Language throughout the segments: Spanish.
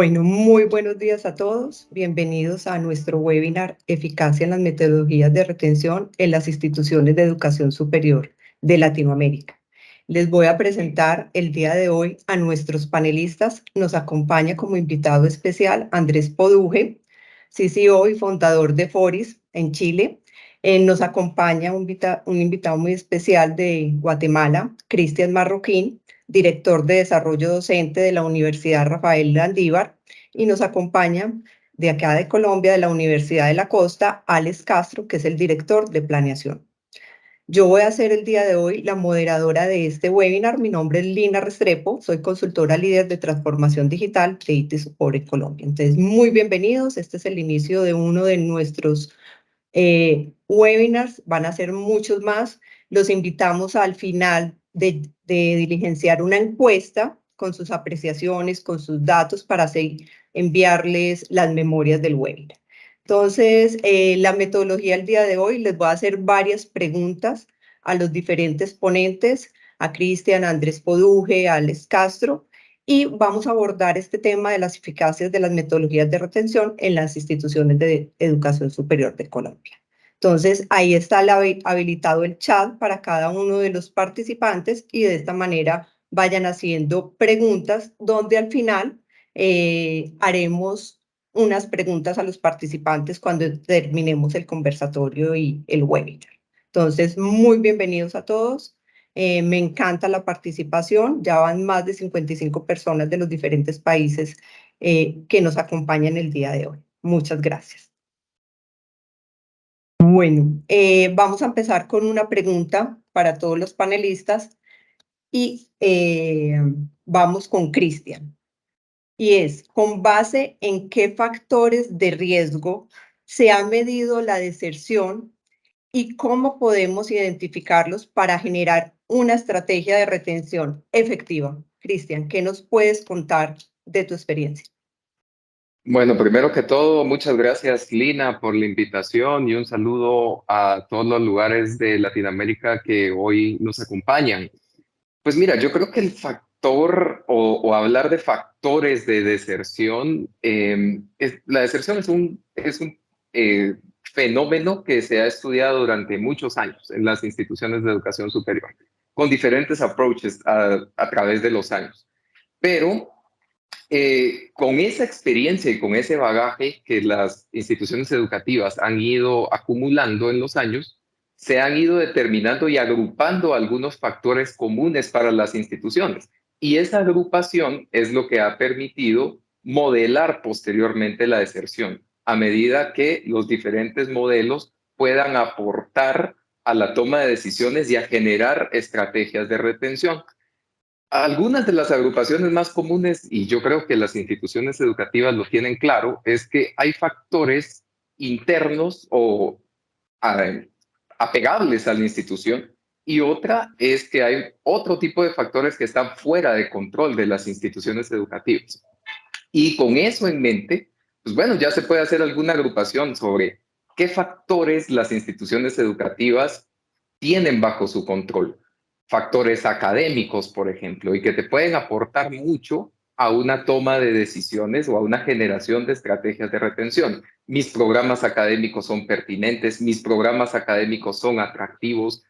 Bueno, muy buenos días a todos. Bienvenidos a nuestro webinar Eficacia en las metodologías de retención en las instituciones de educación superior de Latinoamérica. Les voy a presentar el día de hoy a nuestros panelistas. Nos acompaña como invitado especial Andrés Poduje, CCO y fundador de Foris en Chile. Nos acompaña un invitado muy especial de Guatemala, Cristian Marroquín, director de Desarrollo Docente de la Universidad Rafael Landívar, y nos acompaña de acá de Colombia, de la Universidad de la Costa, Alex Castro, que es el director de Planeación. Yo voy a ser el día de hoy la moderadora de este webinar. Mi nombre es Lina Restrepo, soy consultora líder de transformación digital de IT Support en Colombia. Entonces, muy bienvenidos. Este es el inicio de uno de nuestros webinars, van a ser muchos más. Los invitamos al final de diligenciar una encuesta con sus apreciaciones, con sus datos para así enviarles las memorias del webinar. Entonces, la metodología del día de hoy, les voy a hacer varias preguntas a los diferentes ponentes, a Cristian, a Andrés Poduje, a Alex Castro, y vamos a abordar este tema de las eficacias de las metodologías de retención en las instituciones de educación superior de Colombia. Entonces, ahí está habilitado el chat para cada uno de los participantes y de esta manera vayan haciendo preguntas donde al final haremos unas preguntas a los participantes cuando terminemos el conversatorio y el webinar. Entonces, muy bienvenidos a todos. Me encanta la participación. Ya van más de 55 personas de los diferentes países que nos acompañan el día de hoy. Muchas gracias. Bueno, vamos a empezar con una pregunta para todos los panelistas y vamos con Cristian. Y es, ¿con base en qué factores de riesgo se ha medido la deserción y cómo podemos identificarlos para generar una estrategia de retención efectiva? Cristian, ¿qué nos puedes contar de tu experiencia? Bueno, primero que todo, muchas gracias, Lina, por la invitación y un saludo a todos los lugares de Latinoamérica que hoy nos acompañan. Pues mira, yo creo que el factor o hablar de factores de deserción, la deserción es un fenómeno que se ha estudiado durante muchos años en las instituciones de educación superior, con diferentes approaches a través de los años. Pero con esa experiencia y con ese bagaje que las instituciones educativas han ido acumulando en los años, se han ido determinando y agrupando algunos factores comunes para las instituciones. Y esa agrupación es lo que ha permitido modelar posteriormente la deserción, a medida que los diferentes modelos puedan aportar a la toma de decisiones y a generar estrategias de retención. Algunas de las agrupaciones más comunes, y yo creo que las instituciones educativas lo tienen claro, es que hay factores internos o apegables a la institución, y otra es que hay otro tipo de factores que están fuera de control de las instituciones educativas. Y con eso en mente, pues bueno, ya se puede hacer alguna agrupación sobre qué factores las instituciones educativas tienen bajo su control. Factores académicos, por ejemplo, y que te pueden aportar mucho a una toma de decisiones o a una generación de estrategias de retención. Mis programas académicos son pertinentes, mis programas académicos son atractivos.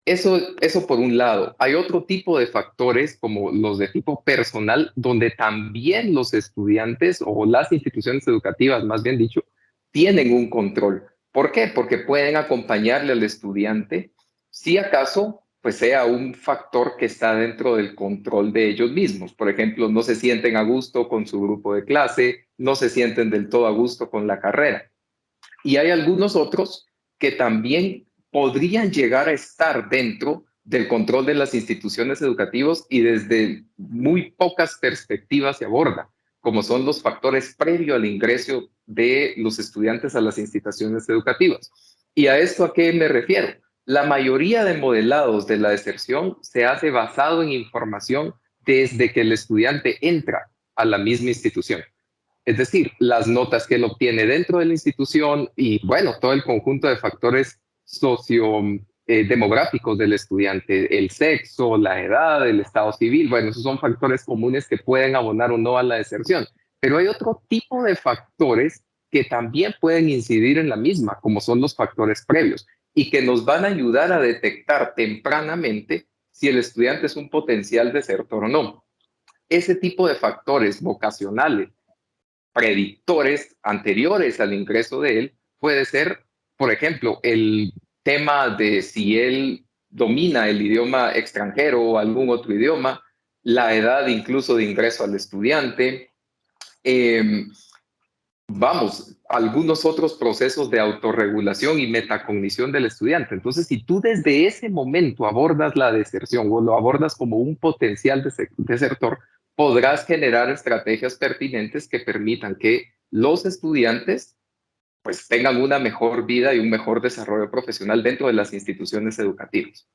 Eso por un lado. Hay otro tipo de factores como los de tipo personal, donde también los estudiantes o las instituciones educativas, más bien dicho, tienen un control. ¿Por qué? Porque pueden acompañarle al estudiante si acaso pues sea un factor que está dentro del control de ellos mismos. Por ejemplo, no se sienten a gusto con su grupo de clase, no se sienten del todo a gusto con la carrera. Y hay algunos otros que también podrían llegar a estar dentro del control de las instituciones educativas y desde muy pocas perspectivas se aborda, como son los factores previo al ingreso de los estudiantes a las instituciones educativas. ¿Y a esto a qué me refiero? La mayoría de modelados de la deserción se hace basado en información desde que el estudiante entra a la misma institución. Es decir, las notas que él obtiene dentro de la institución y, bueno, todo el conjunto de factores sociodemográficos del estudiante, el sexo, la edad, el estado civil, bueno, esos son factores comunes que pueden abonar o no a la deserción. Pero hay otro tipo de factores que también pueden incidir en la misma, como son los factores previos, y que nos van a ayudar a detectar tempranamente si el estudiante es un potencial desertor o no. Ese tipo de factores vocacionales, predictores anteriores al ingreso de él, puede ser, por ejemplo, el tema de si él domina el idioma extranjero o algún otro idioma, la edad incluso de ingreso al estudiante, algunos otros procesos de autorregulación y metacognición del estudiante. Entonces, si tú desde ese momento abordas la deserción o lo abordas como un potencial desertor, podrás generar estrategias pertinentes que permitan que los estudiantes pues tengan una mejor vida y un mejor desarrollo profesional dentro de las instituciones educativas.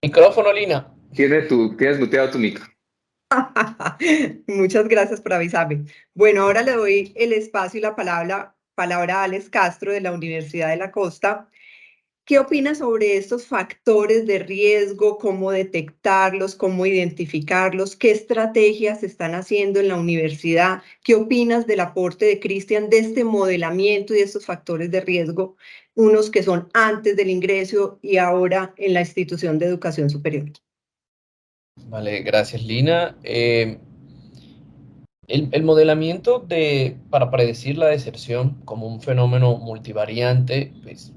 Micrófono, Lina. Tienes muteado tu micro. Muchas gracias por avisarme. Bueno, ahora le doy el espacio y la palabra a Alex Castro de la Universidad de la Costa. ¿Qué opinas sobre estos factores de riesgo? ¿Cómo detectarlos? ¿Cómo identificarlos? ¿Qué estrategias se están haciendo en la universidad? ¿Qué opinas del aporte de Cristian de este modelamiento y de estos factores de riesgo? Unos que son antes del ingreso y ahora en la institución de educación superior. Vale, gracias, Lina. El modelamiento para predecir la deserción como un fenómeno multivariante pues,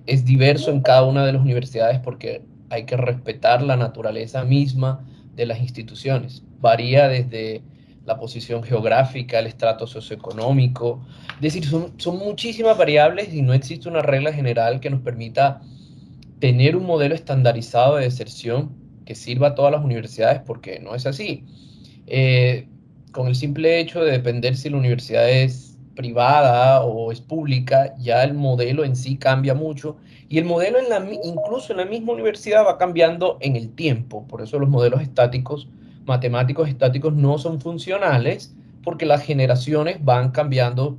es diverso en cada una de las universidades porque hay que respetar la naturaleza misma de las instituciones. Varía desde la posición geográfica, el estrato socioeconómico. Es decir, son muchísimas variables y no existe una regla general que nos permita tener un modelo estandarizado de deserción que sirva a todas las universidades porque no es así. Con el simple hecho de depender si la universidad es privada o es pública, ya el modelo en sí cambia mucho y el modelo incluso en la misma universidad va cambiando en el tiempo. Por eso los modelos estáticos, matemáticos estáticos no son funcionales porque las generaciones van cambiando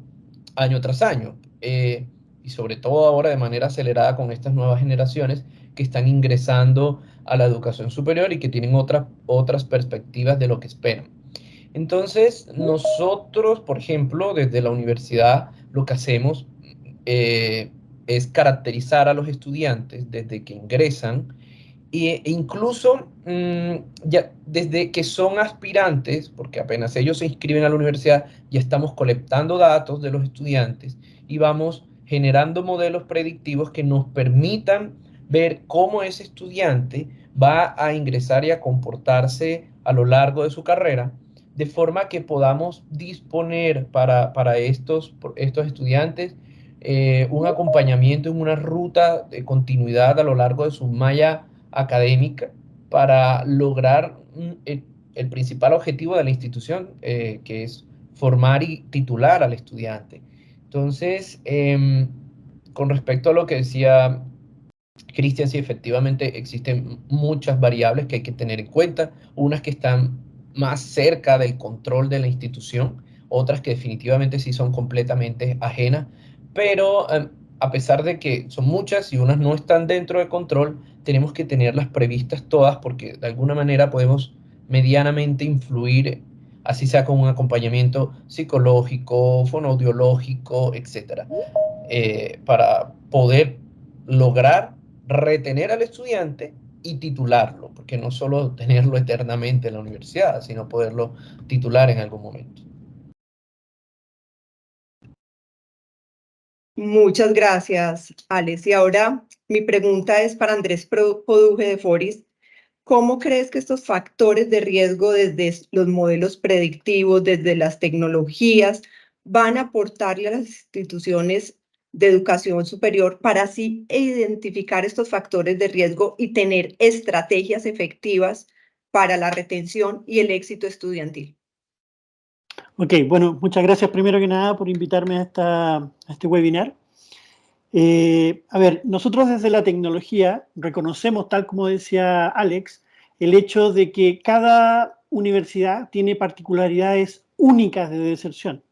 año tras año. Y sobre todo ahora de manera acelerada con estas nuevas generaciones que están ingresando a la educación superior y que tienen otras perspectivas de lo que esperan. Entonces, nosotros, por ejemplo, desde la universidad, lo que hacemos es caracterizar a los estudiantes desde que ingresan e incluso ya desde que son aspirantes, porque apenas ellos se inscriben a la universidad, ya estamos colectando datos de los estudiantes y vamos generando modelos predictivos que nos permitan ver cómo ese estudiante va a ingresar y a comportarse a lo largo de su carrera, de forma que podamos disponer para estos estudiantes un acompañamiento en una ruta de continuidad a lo largo de su malla académica para lograr el principal objetivo de la institución, que es formar y titular al estudiante. Entonces, con respecto a lo que decía Cristian, sí, efectivamente existen muchas variables que hay que tener en cuenta, unas que están más cerca del control de la institución, otras que definitivamente sí son completamente ajenas, pero a pesar de que son muchas y unas no están dentro de control, tenemos que tenerlas previstas todas porque de alguna manera podemos medianamente influir, así sea con un acompañamiento psicológico, fonoaudiológico, etcétera, para poder lograr retener al estudiante y titularlo, porque no solo tenerlo eternamente en la universidad, sino poderlo titular en algún momento. Muchas gracias, Alex. Y ahora mi pregunta es para Andrés Poduje de Foris. ¿Cómo crees que estos factores de riesgo desde los modelos predictivos, desde las tecnologías, van a aportarle a las instituciones de educación superior para así identificar estos factores de riesgo y tener estrategias efectivas para la retención y el éxito estudiantil? Ok, bueno, muchas gracias primero que nada por invitarme a este webinar. A ver, nosotros desde la tecnología reconocemos, tal como decía Alex, el hecho de que cada universidad tiene particularidades únicas de deserción.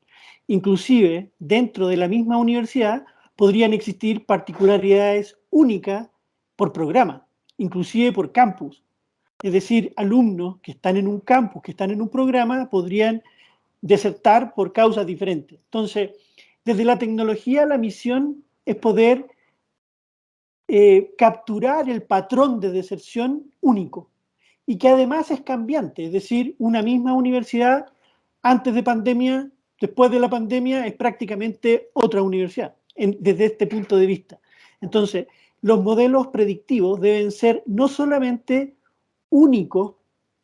Inclusive, dentro de la misma universidad podrían existir particularidades única por programa, inclusive por campus. Es decir, alumnos que están en un campus, que están en un programa, podrían desertar por causas diferentes. Entonces, desde la tecnología, la misión es poder capturar el patrón de deserción único y que además es cambiante, es decir, una misma universidad antes de pandemia, después de la pandemia, es prácticamente otra universidad, desde este punto de vista. Entonces, los modelos predictivos deben ser no solamente únicos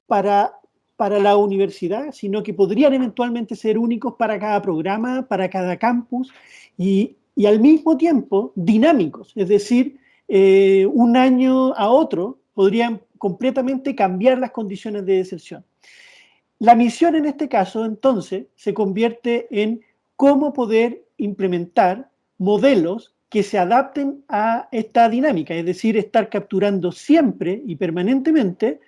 para la universidad, sino que podrían eventualmente ser únicos para cada programa, para cada campus y al mismo tiempo dinámicos, es decir, un año a otro podrían completamente cambiar las condiciones de deserción. La misión en este caso, entonces, se convierte en cómo poder implementar modelos que se adapten a esta dinámica, es decir, estar capturando siempre y permanentemente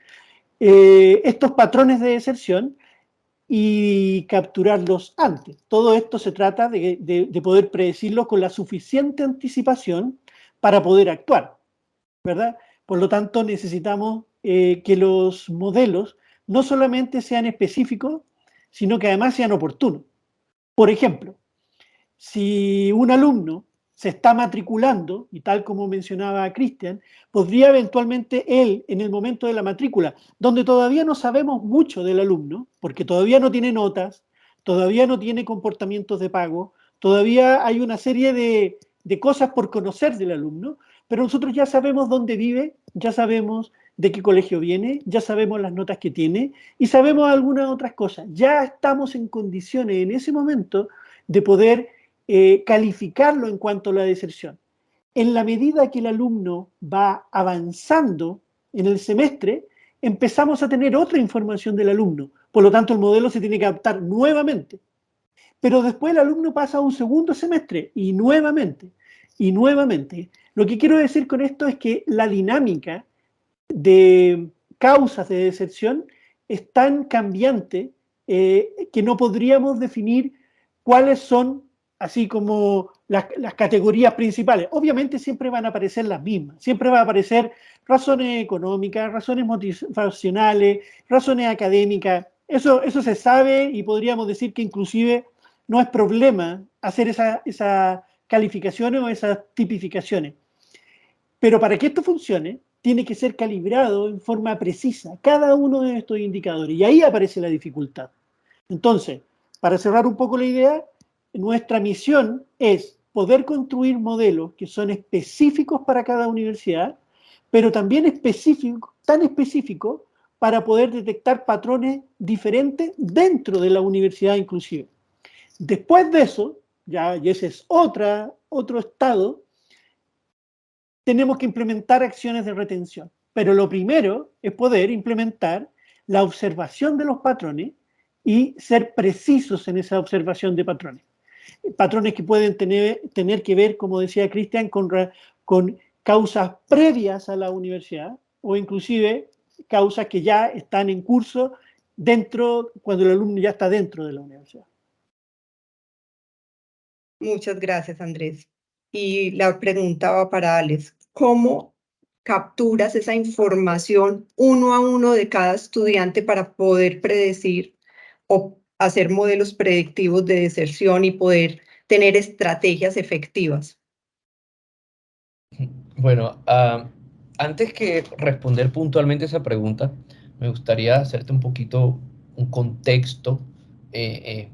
estos patrones de deserción y capturarlos antes. Todo esto se trata de poder predecirlos con la suficiente anticipación para poder actuar, ¿verdad? Por lo tanto, necesitamos que los modelos no solamente sean específicos, sino que además sean oportunos. Por ejemplo, si un alumno se está matriculando, y tal como mencionaba Cristian, podría eventualmente él, en el momento de la matrícula, donde todavía no sabemos mucho del alumno, porque todavía no tiene notas, todavía no tiene comportamientos de pago, todavía hay una serie de cosas por conocer del alumno, pero nosotros ya sabemos dónde vive, ya sabemos de qué colegio viene, ya sabemos las notas que tiene y sabemos algunas otras cosas. Ya estamos en condiciones en ese momento de poder calificarlo en cuanto a la deserción. En la medida que el alumno va avanzando en el semestre, empezamos a tener otra información del alumno. Por lo tanto, el modelo se tiene que adaptar nuevamente. Pero después el alumno pasa a un segundo semestre y nuevamente, y nuevamente. Lo que quiero decir con esto es que la dinámica de causas de deserción es tan cambiante que no podríamos definir cuáles son así como las categorías principales. Obviamente siempre van a aparecer las mismas, siempre van a aparecer razones económicas, razones motivacionales, razones académicas. Eso se sabe y podríamos decir que inclusive no es problema hacer esas calificaciones o esas tipificaciones. Pero para que esto funcione, tiene que ser calibrado en forma precisa cada uno de estos indicadores y ahí aparece la dificultad. Entonces, para cerrar un poco la idea, nuestra misión es poder construir modelos que son específicos para cada universidad, pero también tan específicos para poder detectar patrones diferentes dentro de la universidad inclusive. Después de eso, y ese es otro estado, tenemos que implementar acciones de retención. Pero lo primero es poder implementar la observación de los patrones y ser precisos en esa observación de patrones. Patrones que pueden tener que ver, como decía Cristian, con causas previas a la universidad o inclusive causas que ya están en curso cuando el alumno ya está dentro de la universidad. Muchas gracias, Andrés. Y la pregunta va para Alex. ¿Cómo capturas esa información uno a uno de cada estudiante para poder predecir o hacer modelos predictivos de deserción y poder tener estrategias efectivas? Bueno, antes que responder puntualmente esa pregunta, me gustaría hacerte un poquito un contexto de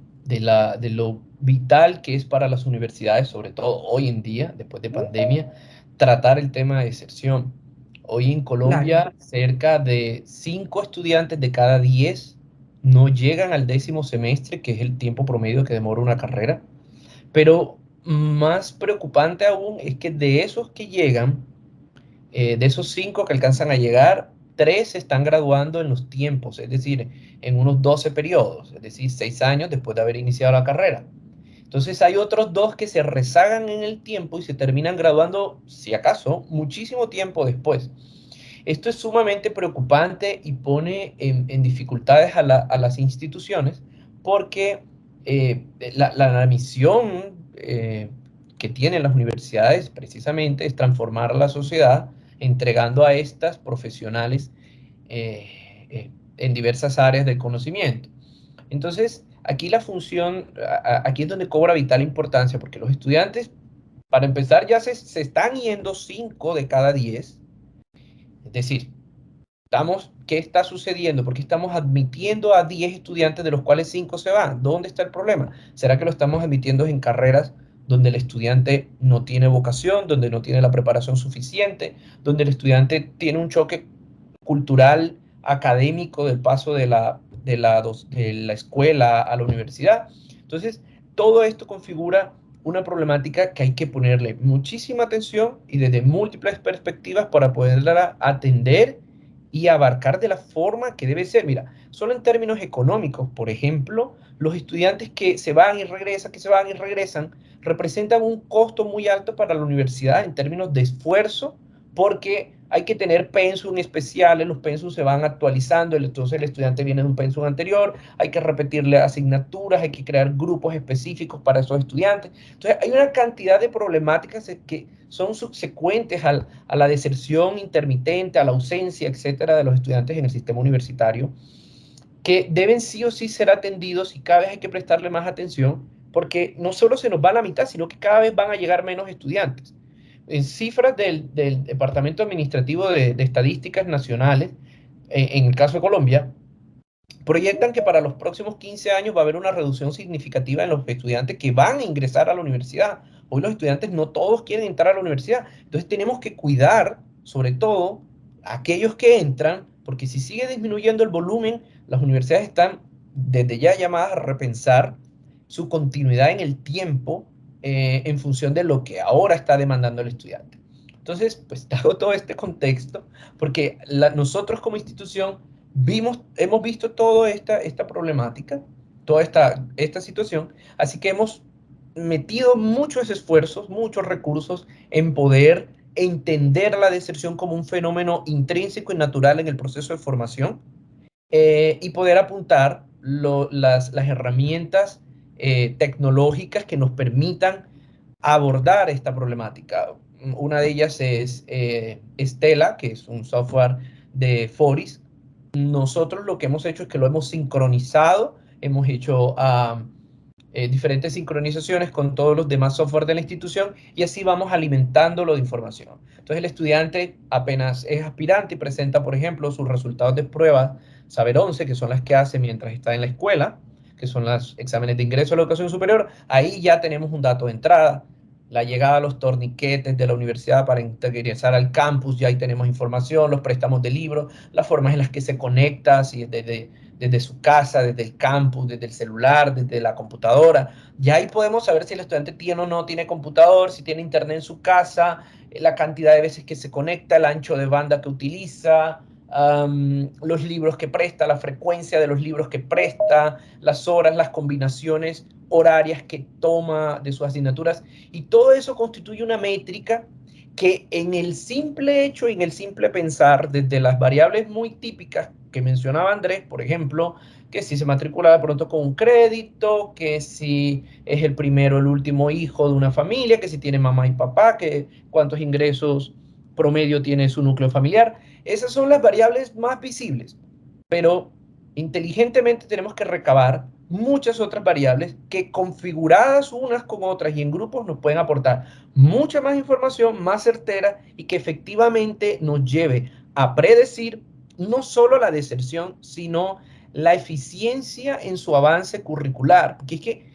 lo vital que es para las universidades, sobre todo hoy en día, después de pandemia, tratar el tema de deserción. Hoy en Colombia, Claro. cerca de 5 estudiantes de cada 10 no llegan al 10º semestre, que es el tiempo promedio que demora una carrera. Pero más preocupante aún es que de esos que llegan, de esos 5 que alcanzan a llegar, 3 se están graduando en los tiempos, es decir, en unos 12 periodos, es decir, 6 años después de haber iniciado la carrera. Entonces hay otros 2 que se rezagan en el tiempo y se terminan graduando, si acaso, muchísimo tiempo después. Esto es sumamente preocupante y pone en dificultades a las instituciones porque la misión que tienen las universidades precisamente es transformar la sociedad entregando a estas profesionales en diversas áreas del conocimiento. Entonces, aquí la función, aquí es donde cobra vital importancia, porque los estudiantes, para empezar, ya se están yendo 5 de cada 10. Es decir, ¿qué está sucediendo? ¿Por qué estamos admitiendo a 10 estudiantes de los cuales 5 se van? ¿Dónde está el problema? ¿Será que lo estamos admitiendo en carreras donde el estudiante no tiene vocación, donde no tiene la preparación suficiente, donde el estudiante tiene un choque cultural, académico del paso de la escuela a la universidad? Entonces, todo esto configura una problemática que hay que ponerle muchísima atención y desde múltiples perspectivas para poderla atender y abarcar de la forma que debe ser. Mira, solo en términos económicos, por ejemplo, los estudiantes que se van y regresan, representan un costo muy alto para la universidad en términos de esfuerzo, porque hay que tener pensum especiales, los pensum se van actualizando, entonces el estudiante viene de un pensum anterior, hay que repetirle asignaturas, hay que crear grupos específicos para esos estudiantes. Entonces hay una cantidad de problemáticas que son subsecuentes a la deserción intermitente, a la ausencia, etcétera, de los estudiantes en el sistema universitario, que deben sí o sí ser atendidos y cada vez hay que prestarle más atención, porque no solo se nos va la mitad, sino que cada vez van a llegar menos estudiantes. En cifras del Departamento Administrativo de Estadísticas Nacionales, en el caso de Colombia, proyectan que para los próximos 15 años va a haber una reducción significativa en los estudiantes que van a ingresar a la universidad. Hoy los estudiantes no todos quieren entrar a la universidad, entonces tenemos que cuidar, sobre todo, a aquellos que entran, porque si sigue disminuyendo el volumen, las universidades están desde ya llamadas a repensar su continuidad en el tiempo en función de lo que ahora está demandando el estudiante. Entonces, pues dado todo este contexto, porque nosotros como institución hemos visto toda esta problemática, toda esta situación, así que hemos metido muchos esfuerzos, muchos recursos en poder entender la deserción como un fenómeno intrínseco y natural en el proceso de formación, y poder apuntar las herramientas tecnológicas que nos permitan abordar esta problemática. Una de ellas es Stella, que es un software de Foris. Nosotros lo que hemos hecho es que lo hemos sincronizado, hemos hecho diferentes sincronizaciones con todos los demás software de la institución y así vamos alimentándolo de información. Entonces el estudiante apenas es aspirante y presenta, por ejemplo, sus resultados de pruebas Saber 11, que son las que hace mientras está en la escuela, que son los exámenes de ingreso a la educación superior, ahí ya tenemos un dato de entrada. La llegada a los torniquetes de la universidad para ingresar al campus, ya ahí tenemos información, los préstamos de libros, las formas en las que se conecta, si es desde su casa, desde el campus, desde el celular, desde la computadora. Ya ahí podemos saber si el estudiante tiene o no tiene computador, si tiene internet en su casa, la cantidad de veces que se conecta, el ancho de banda que utiliza, los libros que presta, la frecuencia de los libros que presta, las horas, las combinaciones horarias que toma de sus asignaturas, y todo eso constituye una métrica que en el simple hecho y en el simple pensar, desde las variables muy típicas que mencionaba Andrés, por ejemplo, que si se matricula de pronto con un crédito, que si es el primero o el último hijo de una familia, que si tiene mamá y papá, que cuántos ingresos promedio tiene su núcleo familiar. Esas son las variables más visibles, pero inteligentemente tenemos que recabar muchas otras variables que configuradas unas con otras y en grupos nos pueden aportar mucha más información, más certera y que efectivamente nos lleve a predecir no solo la deserción, sino la eficiencia en su avance curricular. Porque es que,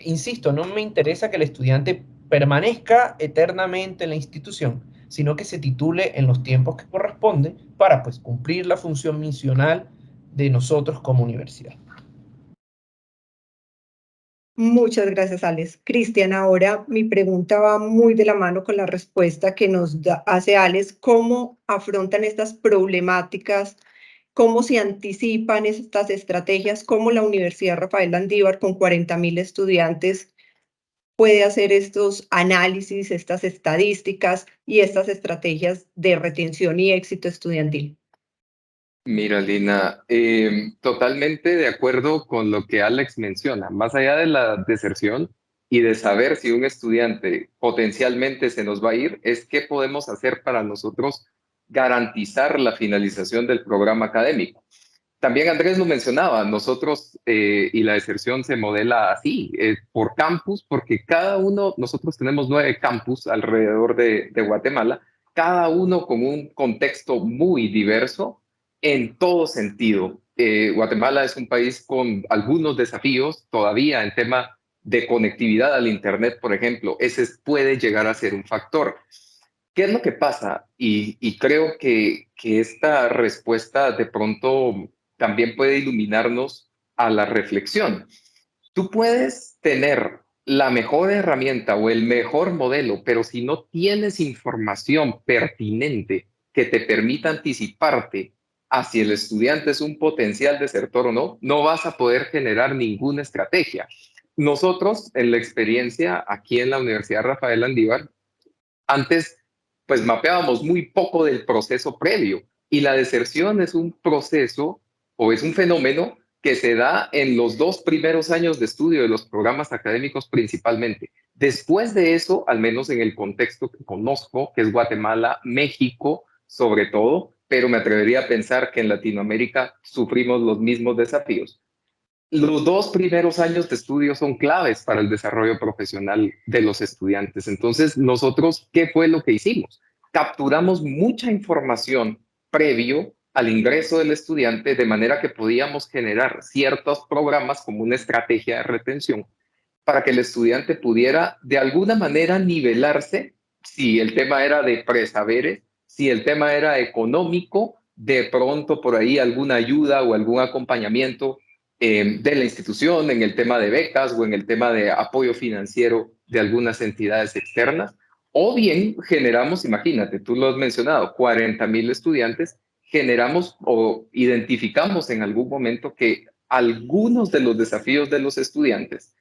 insisto, no me interesa que el estudiante permanezca eternamente en la institución, sino que se titule en los tiempos que corresponden para pues cumplir la función misional de nosotros como universidad. Muchas gracias, Alex. Cristian, ahora mi pregunta va muy de la mano con la respuesta que nos hace Alex. ¿Cómo afrontan estas problemáticas? ¿Cómo se anticipan estas estrategias? ¿Cómo la Universidad Rafael Landívar, con 40.000 estudiantes, puede hacer estos análisis, estas estadísticas y estas estrategias de retención y éxito estudiantil? Mira, Lina, totalmente de acuerdo con lo que Alex menciona. Más allá de la deserción, y de saber si un estudiante potencialmente se nos va a ir, es qué podemos hacer para nosotros garantizar la finalización del programa académico. También Andrés lo mencionaba, nosotros y la deserción se modela así, por campus, porque nosotros tenemos 9 campus alrededor de Guatemala, cada uno con un contexto muy diverso en todo sentido. Guatemala es un país con algunos desafíos todavía en tema de conectividad al Internet, por ejemplo. Ese puede llegar a ser un factor. ¿Qué es lo que pasa? Y creo que esta respuesta de pronto también puede iluminarnos a la reflexión. Tú puedes tener la mejor herramienta o el mejor modelo, pero si no tienes información pertinente que te permita anticiparte a si el estudiante es un potencial desertor o no, no vas a poder generar ninguna estrategia. Nosotros, en la experiencia aquí en la Universidad Rafael Landívar, antes pues mapeábamos muy poco del proceso previo y la deserción es un proceso o es un fenómeno que se da en los 2 primeros años de estudio de los programas académicos principalmente. Después de eso, al menos en el contexto que conozco, que es Guatemala, México sobre todo, pero me atrevería a pensar que en Latinoamérica sufrimos los mismos desafíos. Los 2 primeros años de estudio son claves para el desarrollo profesional de los estudiantes. Entonces, nosotros, ¿qué fue lo que hicimos? Capturamos mucha información previo al ingreso del estudiante, de manera que podíamos generar ciertos programas como una estrategia de retención para que el estudiante pudiera de alguna manera nivelarse, si el tema era de presaberes, si el tema era económico, de pronto por ahí alguna ayuda o algún acompañamiento de la institución en el tema de becas o en el tema de apoyo financiero de algunas entidades externas, o bien generamos, imagínate, tú lo has mencionado, 40,000 estudiantes, generamos o identificamos en algún momento que algunos de los desafíos de los estudiantes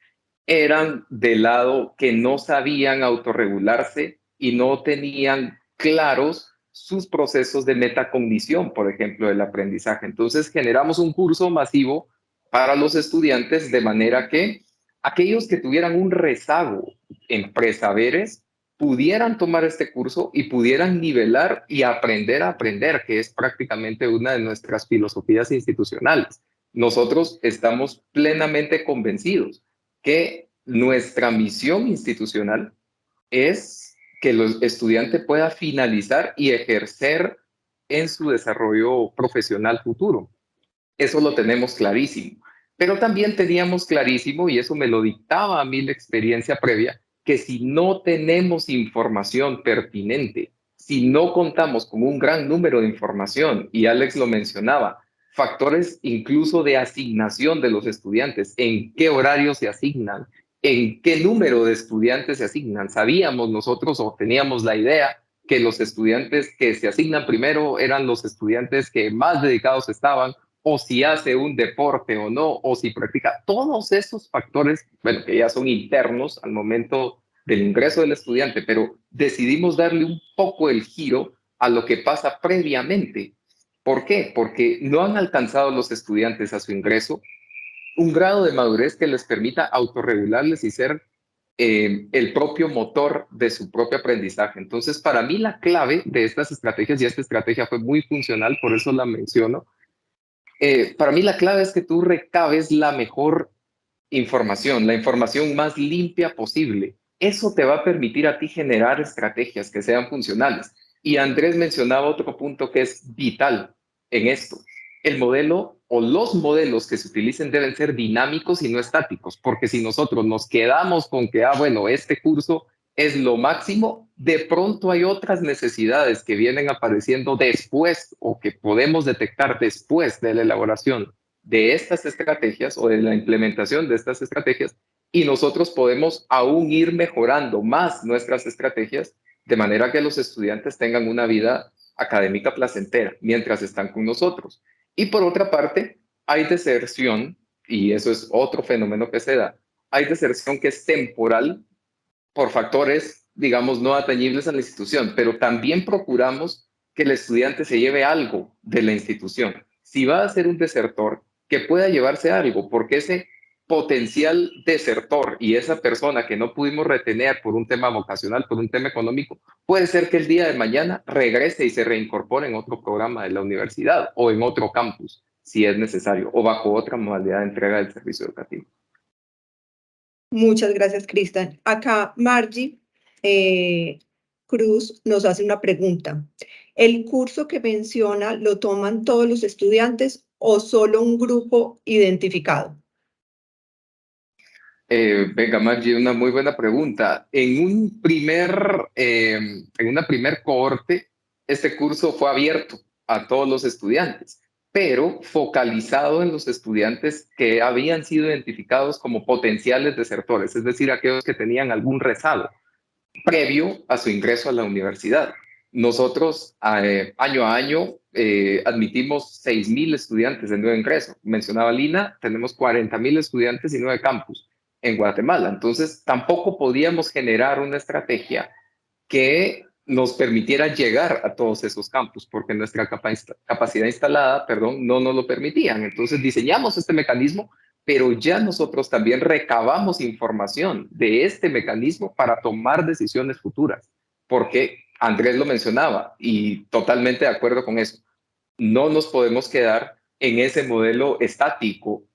eran del lado que no sabían autorregularse y no tenían claros sus procesos de metacognición, por ejemplo, del aprendizaje. Entonces generamos un curso masivo para los estudiantes de manera que aquellos que tuvieran un rezago en presaberes pudieran tomar este curso y pudieran nivelar y aprender a aprender, que es prácticamente una de nuestras filosofías institucionales. Nosotros estamos plenamente convencidos que nuestra misión institucional es que el estudiante pueda finalizar y ejercer en su desarrollo profesional futuro. Eso lo tenemos clarísimo. Pero también teníamos clarísimo, y eso me lo dictaba a mí la experiencia previa, que si no tenemos información pertinente, si no contamos con un gran número de información, y Alex lo mencionaba, factores incluso de asignación de los estudiantes, en qué horario se asignan, en qué número de estudiantes se asignan. Sabíamos nosotros o teníamos la idea que los estudiantes que se asignan primero eran los estudiantes que más dedicados estaban, o si hace un deporte o no, o si practica. Todos esos factores, bueno, que ya son internos al momento del ingreso del estudiante, pero decidimos darle un poco el giro a lo que pasa previamente. ¿Por qué? Porque no han alcanzado los estudiantes a su ingreso un grado de madurez que les permita autorregularles y ser el propio motor de su propio aprendizaje. Entonces, para mí la clave de estas estrategias, y esta estrategia fue muy funcional, por eso la menciono, para mí la clave es que tú recabes la mejor información, la información más limpia posible. Eso te va a permitir a ti generar estrategias que sean funcionales. Y Andrés mencionaba otro punto que es vital en esto. El modelo o los modelos que se utilicen deben ser dinámicos y no estáticos, porque si nosotros nos quedamos con que, bueno, este curso es lo máximo, de pronto hay otras necesidades que vienen apareciendo después o que podemos detectar después de la elaboración de estas estrategias o de la implementación de estas estrategias, y nosotros podemos aún ir mejorando más nuestras estrategias de manera que los estudiantes tengan una vida académica placentera mientras están con nosotros. Y por otra parte, hay deserción, y eso es otro fenómeno que se da, hay deserción que es temporal por factores, digamos, no atañibles a la institución, pero también procuramos que el estudiante se lleve algo de la institución. Si va a ser un desertor, que pueda llevarse algo, porque ese potencial desertor y esa persona que no pudimos retener por un tema vocacional, por un tema económico, puede ser que el día de mañana regrese y se reincorpore en otro programa de la universidad o en otro campus, si es necesario, o bajo otra modalidad de entrega del servicio educativo. Muchas gracias, Cristian. Acá Margie Cruz nos hace una pregunta. ¿El curso que menciona lo toman todos los estudiantes o solo un grupo identificado? Venga, Margie, una muy buena pregunta. En una primer cohorte, este curso fue abierto a todos los estudiantes, pero focalizado en los estudiantes que habían sido identificados como potenciales desertores, es decir, aquellos que tenían algún rezago previo a su ingreso a la universidad. Nosotros año a año admitimos 6.000 estudiantes de nuevo ingreso. Mencionaba Lina, tenemos 40.000 estudiantes y 9 campus en Guatemala. Entonces, tampoco podíamos generar una estrategia que nos permitiera llegar a todos esos campus, porque nuestra capacidad instalada, no nos lo permitían. Entonces, diseñamos este mecanismo, pero ya nosotros también recabamos información de este mecanismo para tomar decisiones futuras, porque Andrés lo mencionaba y totalmente de acuerdo con eso. No nos podemos quedar en ese modelo estático.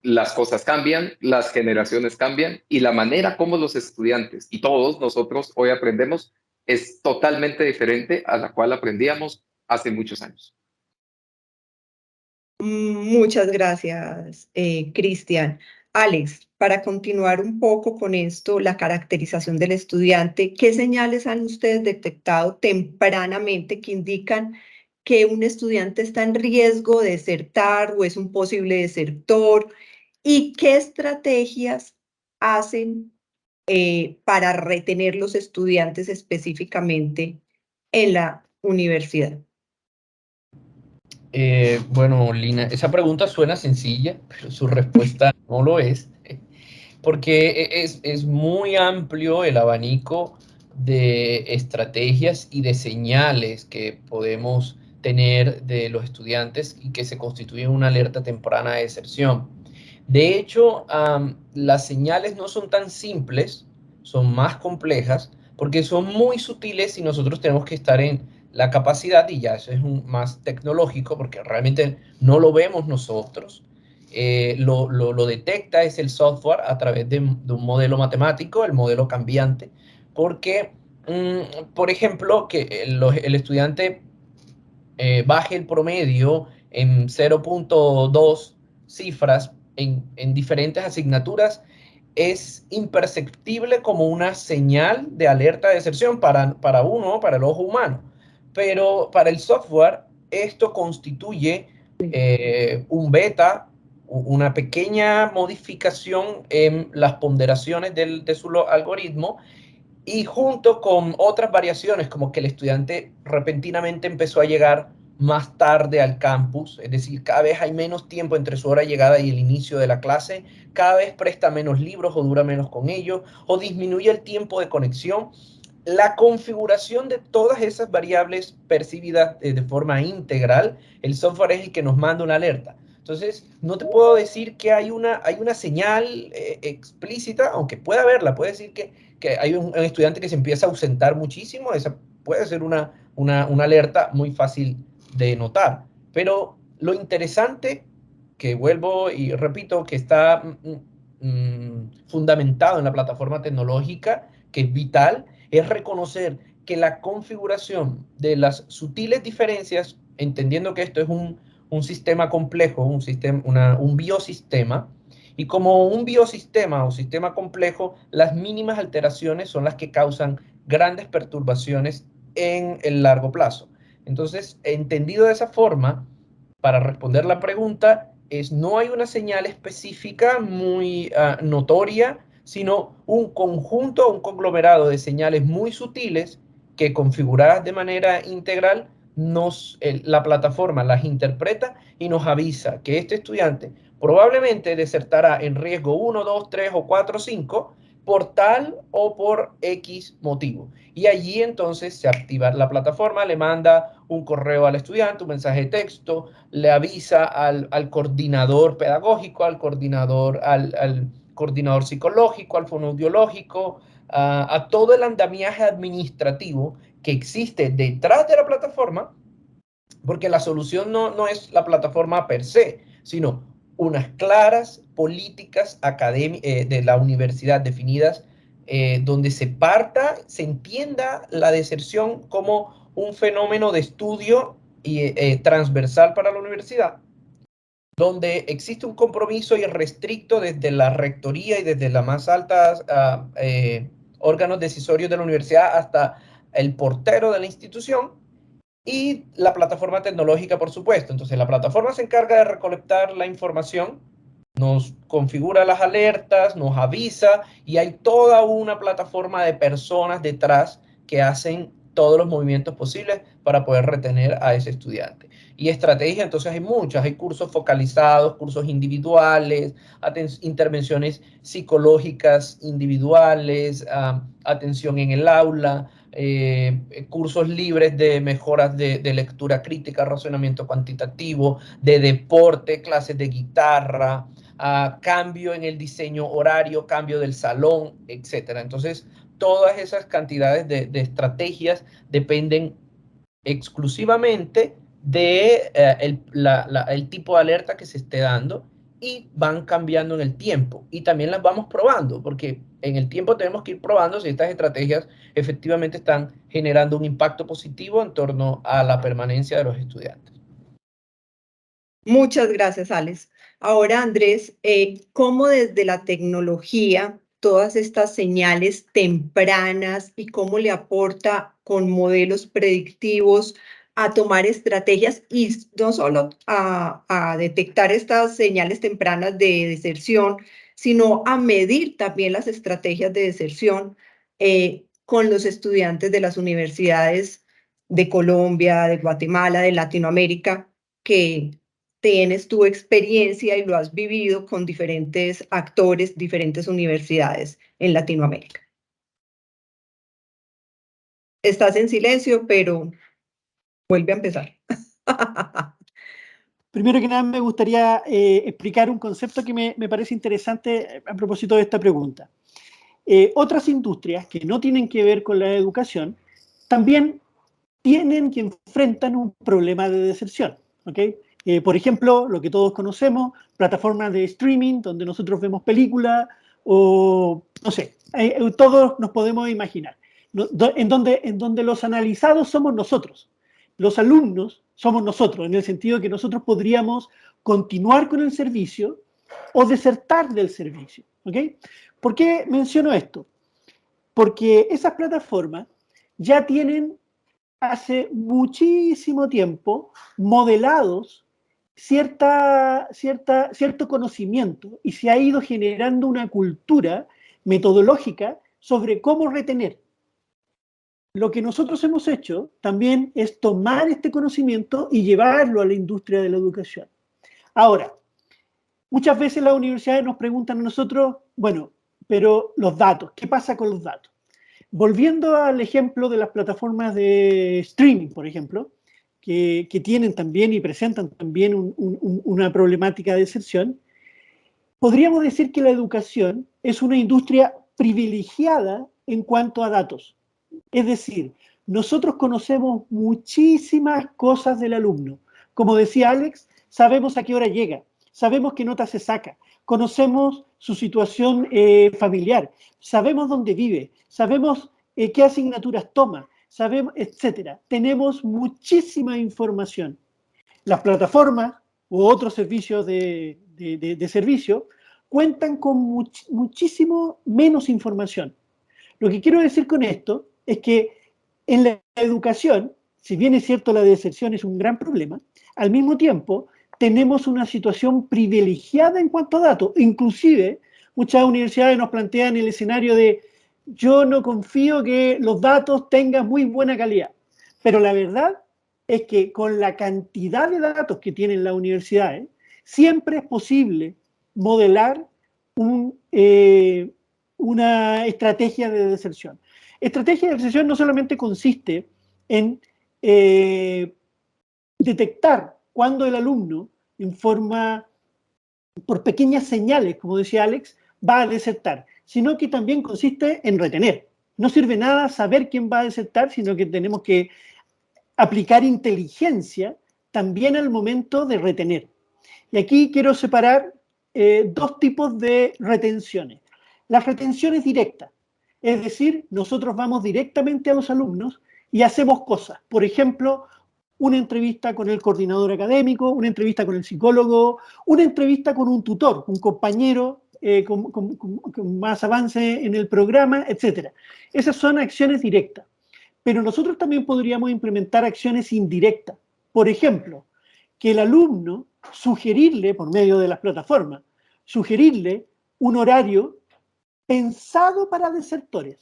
Las cosas cambian, las generaciones cambian y la manera como los estudiantes y todos nosotros hoy aprendemos es totalmente diferente a la cual aprendíamos hace muchos años. Muchas gracias, Cristian. Alex, para continuar un poco con esto, la caracterización del estudiante, ¿qué señales han ustedes detectado tempranamente que indican que un estudiante está en riesgo de desertar o es un posible desertor? ¿Y qué estrategias hacen para retener los estudiantes específicamente en la universidad? Bueno, Lina, esa pregunta suena sencilla, pero su respuesta no lo es, porque es muy amplio el abanico de estrategias y de señales que podemos tener de los estudiantes y que se constituyen una alerta temprana de deserción. De hecho, las señales no son tan simples, son más complejas, porque son muy sutiles y nosotros tenemos que estar en la capacidad, y ya eso es más tecnológico, porque realmente no lo vemos nosotros. Lo detecta es el software a través de un modelo matemático, el modelo cambiante, porque, por ejemplo, que el estudiante baje el promedio en 0.2 cifras en diferentes asignaturas es imperceptible como una señal de alerta de deserción para uno, para el ojo humano. Pero para el software esto constituye un beta, una pequeña modificación en las ponderaciones de su algoritmo, y junto con otras variaciones, como que el estudiante repentinamente empezó a llegar más tarde al campus, es decir, cada vez hay menos tiempo entre su hora de llegada y el inicio de la clase, cada vez presta menos libros o dura menos con ellos, o disminuye el tiempo de conexión. La configuración de todas esas variables percibidas de forma integral, el software es el que nos manda una alerta. Entonces, no te puedo decir que hay una señal explícita, aunque pueda haberla. Puede decir que hay un estudiante que se empieza a ausentar muchísimo. Esa puede ser una alerta muy fácil de notar. Pero lo interesante, que vuelvo y repito, que está fundamentado en la plataforma tecnológica, que es vital, es reconocer que la configuración de las sutiles diferencias, entendiendo que esto es un sistema complejo, un biosistema, y como un biosistema o sistema complejo, las mínimas alteraciones son las que causan grandes perturbaciones en el largo plazo. Entonces, entendido de esa forma, para responder la pregunta, no hay una señal específica muy notoria, sino un conjunto, un conglomerado de señales muy sutiles que, configuradas de manera integral, la plataforma las interpreta y nos avisa que este estudiante probablemente desertará en riesgo 1, 2, 3 o 4, 5, por tal o por X motivo. Y allí entonces se activa la plataforma, le manda un correo al estudiante, un mensaje de texto, le avisa al coordinador pedagógico, al coordinador psicológico, al fonoaudiológico, a todo el andamiaje administrativo que existe detrás de la plataforma, porque la solución no es la plataforma per se, sino unas claras políticas de la universidad definidas, donde se entienda la deserción como un fenómeno de estudio transversal para la universidad, donde existe un compromiso irrestricto desde la rectoría y desde las más altas órganos decisorios de la universidad hasta el portero de la institución, y la plataforma tecnológica, por supuesto. Entonces, la plataforma se encarga de recolectar la información, nos configura las alertas, nos avisa, y hay toda una plataforma de personas detrás que hacen todos los movimientos posibles para poder retener a ese estudiante. Y estrategia, entonces hay muchas, hay cursos focalizados, cursos individuales, intervenciones psicológicas individuales, atención en el aula, cursos libres de mejoras de lectura crítica, razonamiento cuantitativo, de deporte, clases de guitarra, cambio en el diseño horario, cambio del salón, etc. Entonces, todas esas cantidades de estrategias dependen exclusivamente de el tipo de alerta que se esté dando, y van cambiando en el tiempo, y también las vamos probando, porque en el tiempo tenemos que ir probando si estas estrategias efectivamente están generando un impacto positivo en torno a la permanencia de los estudiantes. Muchas gracias, Alex. Ahora, Andrés, ¿cómo desde la tecnología todas estas señales tempranas y cómo le aporta con modelos predictivos a tomar estrategias y no solo a detectar estas señales tempranas de deserción, sino a medir también las estrategias de deserción con los estudiantes de las universidades de Colombia, de Guatemala, de Latinoamérica, que tienes tu experiencia y lo has vivido con diferentes actores, diferentes universidades en Latinoamérica? Estás en silencio, pero vuelve a empezar. Primero que nada, me gustaría explicar un concepto que me parece interesante a propósito de esta pregunta. Otras industrias que no tienen que ver con la educación también tienen y enfrentan un problema de deserción, ¿ok? Por ejemplo, lo que todos conocemos, plataformas de streaming donde nosotros vemos películas, o no sé, todos nos podemos imaginar, en donde los analizados somos nosotros, los alumnos somos nosotros, en el sentido de que nosotros podríamos continuar con el servicio o desertar del servicio, ¿ok? ¿Por qué menciono esto? Porque esas plataformas ya tienen hace muchísimo tiempo modelados cierto conocimiento, y se ha ido generando una cultura metodológica sobre cómo retener. Lo que nosotros hemos hecho también es tomar este conocimiento y llevarlo a la industria de la educación. Ahora, muchas veces las universidades nos preguntan a nosotros, bueno, pero los datos, ¿qué pasa con los datos? Volviendo al ejemplo de las plataformas de streaming, por ejemplo, que tienen también y presentan también una problemática de deserción, podríamos decir que la educación es una industria privilegiada en cuanto a datos. Es decir, nosotros conocemos muchísimas cosas del alumno. Como decía Alex, sabemos a qué hora llega, sabemos qué nota se saca, conocemos su situación familiar, sabemos dónde vive, sabemos qué asignaturas toma, sabemos, etc. Tenemos muchísima información. Las plataformas u otros servicios de servicio cuentan con muchísimo menos información. Lo que quiero decir con esto es que en la educación, si bien es cierto la deserción es un gran problema, al mismo tiempo tenemos una situación privilegiada en cuanto a datos. Inclusive, muchas universidades nos plantean el escenario de yo no confío que los datos tengan muy buena calidad. Pero la verdad es que con la cantidad de datos que tienen las universidades, siempre es posible modelar un una estrategia de deserción. Estrategia de deserción no solamente consiste en detectar cuando el alumno, por pequeñas señales, como decía Alex, va a desertar, sino que también consiste en retener. No sirve nada saber quién va a desertar, sino que tenemos que aplicar inteligencia también al momento de retener. Y aquí quiero separar dos tipos de retenciones. Las retenciones directas, es decir, nosotros vamos directamente a los alumnos y hacemos cosas. Por ejemplo, una entrevista con el coordinador académico, una entrevista con el psicólogo, una entrevista con un tutor, un compañero con más avance en el programa, etc. Esas son acciones directas. Pero nosotros también podríamos implementar acciones indirectas. Por ejemplo, que el alumno sugerirle, por medio de las plataformas, sugerirle un horario pensado para desertores.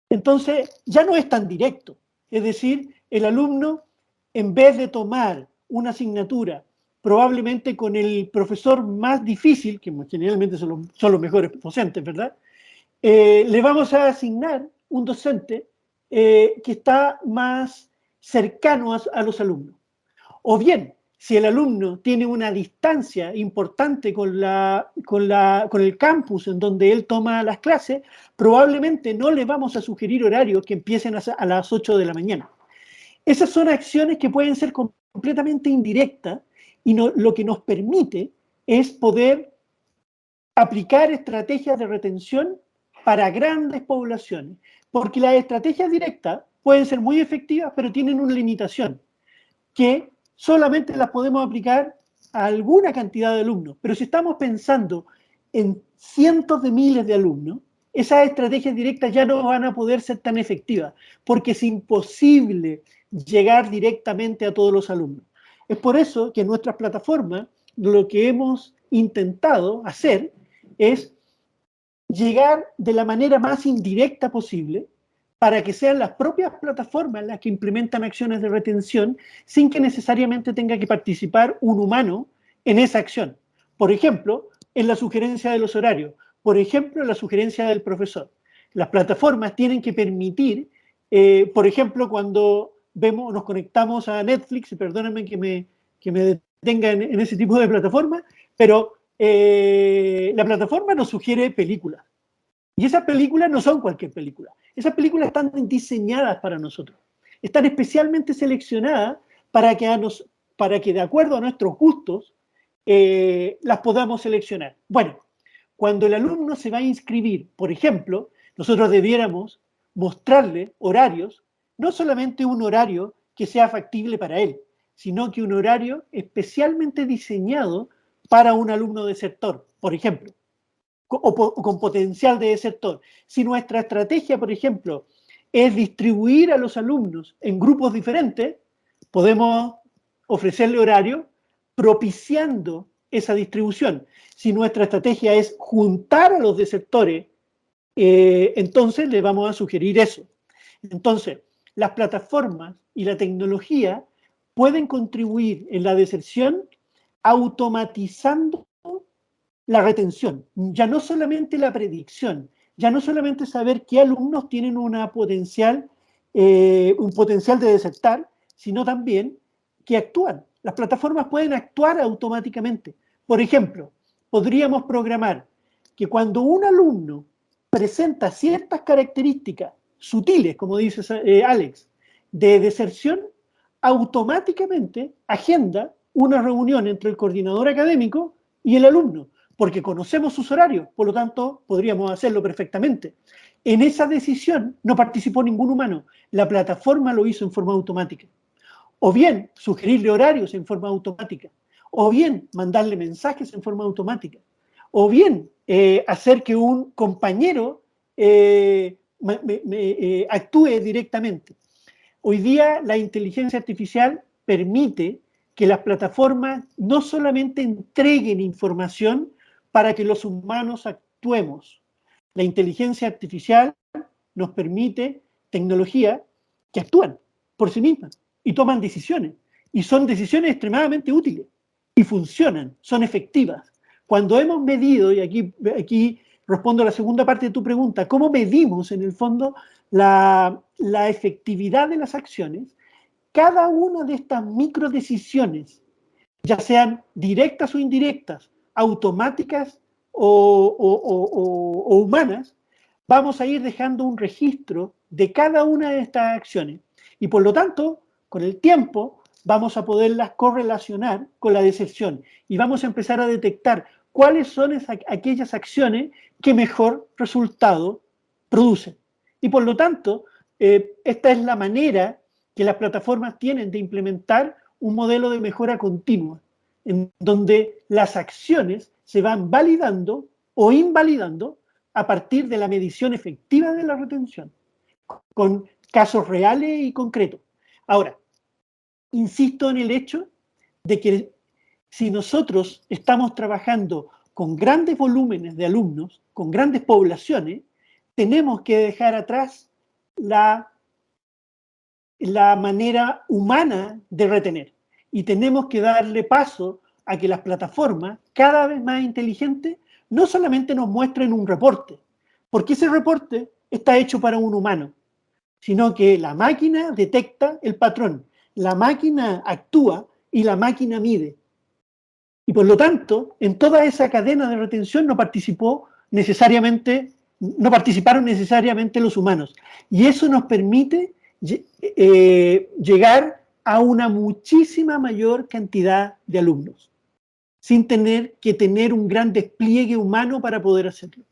Entonces, ya no es tan directo. Es decir, el alumno, en vez de tomar una asignatura, probablemente con el profesor más difícil, que generalmente son los mejores docentes, ¿verdad? Le vamos a asignar un docente que está más cercano a los alumnos. O bien, si el alumno tiene una distancia importante con el campus en donde él toma las clases, probablemente no le vamos a sugerir horarios que empiecen a las 8 de la mañana. Esas son acciones que pueden ser completamente indirectas y lo que nos permite es poder aplicar estrategias de retención para grandes poblaciones, porque las estrategias directas pueden ser muy efectivas, pero tienen una limitación, que solamente las podemos aplicar a alguna cantidad de alumnos. Pero si estamos pensando en cientos de miles de alumnos, esas estrategias directas ya no van a poder ser tan efectivas, porque es imposible llegar directamente a todos los alumnos. Es por eso que en nuestras plataformas lo que hemos intentado hacer es llegar de la manera más indirecta posible para que sean las propias plataformas las que implementan acciones de retención sin que necesariamente tenga que participar un humano en esa acción. Por ejemplo, en la sugerencia de los horarios, por ejemplo, en la sugerencia del profesor. Las plataformas tienen que permitir, por ejemplo, cuando nos conectamos a Netflix, y perdónenme que me detenga en ese tipo de plataformas, pero la plataforma nos sugiere películas. Y esas películas no son cualquier película. Esas películas están diseñadas para nosotros. Están especialmente seleccionadas para que de acuerdo a nuestros gustos las podamos seleccionar. Bueno, cuando el alumno se va a inscribir, por ejemplo, nosotros debiéramos mostrarle horarios, no solamente un horario que sea factible para él, sino que un horario especialmente diseñado para un alumno desertor, por ejemplo, o con potencial de desertor. Si nuestra estrategia, por ejemplo, es distribuir a los alumnos en grupos diferentes, podemos ofrecerle horario propiciando esa distribución. Si nuestra estrategia es juntar a los desertores, entonces le vamos a sugerir eso. Entonces, las plataformas y la tecnología pueden contribuir en la deserción automatizando la retención, ya no solamente la predicción, ya no solamente saber qué alumnos tienen un potencial de desertar, sino también que actúan. Las plataformas pueden actuar automáticamente. Por ejemplo, podríamos programar que cuando un alumno presenta ciertas características sutiles, como dice Alex, de deserción, automáticamente agenda una reunión entre el coordinador académico y el alumno, porque conocemos sus horarios, por lo tanto, podríamos hacerlo perfectamente. En esa decisión no participó ningún humano, la plataforma lo hizo en forma automática. O bien, sugerirle horarios en forma automática, o bien, mandarle mensajes en forma automática, o bien, hacer que un compañero actúe directamente. Hoy día, la inteligencia artificial permite que las plataformas no solamente entreguen información para que los humanos actuemos. La inteligencia artificial nos permite tecnología que actúan por sí mismas y toman decisiones. Y son decisiones extremadamente útiles y funcionan, son efectivas. Cuando hemos medido, y aquí respondo a la segunda parte de tu pregunta, ¿cómo medimos en el fondo la efectividad de las acciones? Cada una de estas microdecisiones, ya sean directas o indirectas, automáticas o humanas, vamos a ir dejando un registro de cada una de estas acciones. Y por lo tanto, con el tiempo, vamos a poderlas correlacionar con la deserción y vamos a empezar a detectar cuáles son aquellas acciones que mejor resultado producen. Y por lo tanto, esta es la manera que las plataformas tienen de implementar un modelo de mejora continua, en donde las acciones se van validando o invalidando a partir de la medición efectiva de la retención, con casos reales y concretos. Ahora, insisto en el hecho de que si nosotros estamos trabajando con grandes volúmenes de alumnos, con grandes poblaciones, tenemos que dejar atrás la manera humana de retener y tenemos que darle paso a que las plataformas, cada vez más inteligentes, no solamente nos muestren un reporte, porque ese reporte está hecho para un humano, sino que la máquina detecta el patrón, la máquina actúa y la máquina mide. Y por lo tanto, en toda esa cadena de retención no participaron necesariamente los humanos. Y eso nos permite llegar a una muchísima mayor cantidad de alumnos, sin tener que tener un gran despliegue humano para poder hacerlo.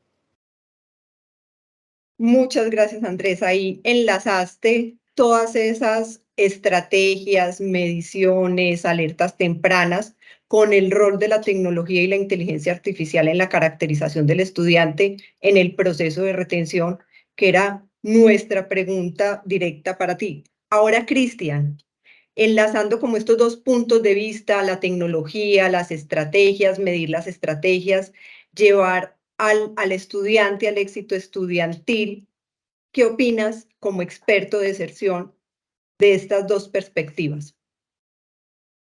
Muchas gracias, Andrés. Ahí enlazaste todas esas estrategias, mediciones, alertas tempranas con el rol de la tecnología y la inteligencia artificial en la caracterización del estudiante en el proceso de retención, que era nuestra pregunta directa para ti. Ahora, Cristian, enlazando como estos dos puntos de vista, la tecnología, las estrategias, medir las estrategias, llevar al estudiante al éxito estudiantil, ¿qué opinas como experto de deserción de estas dos perspectivas?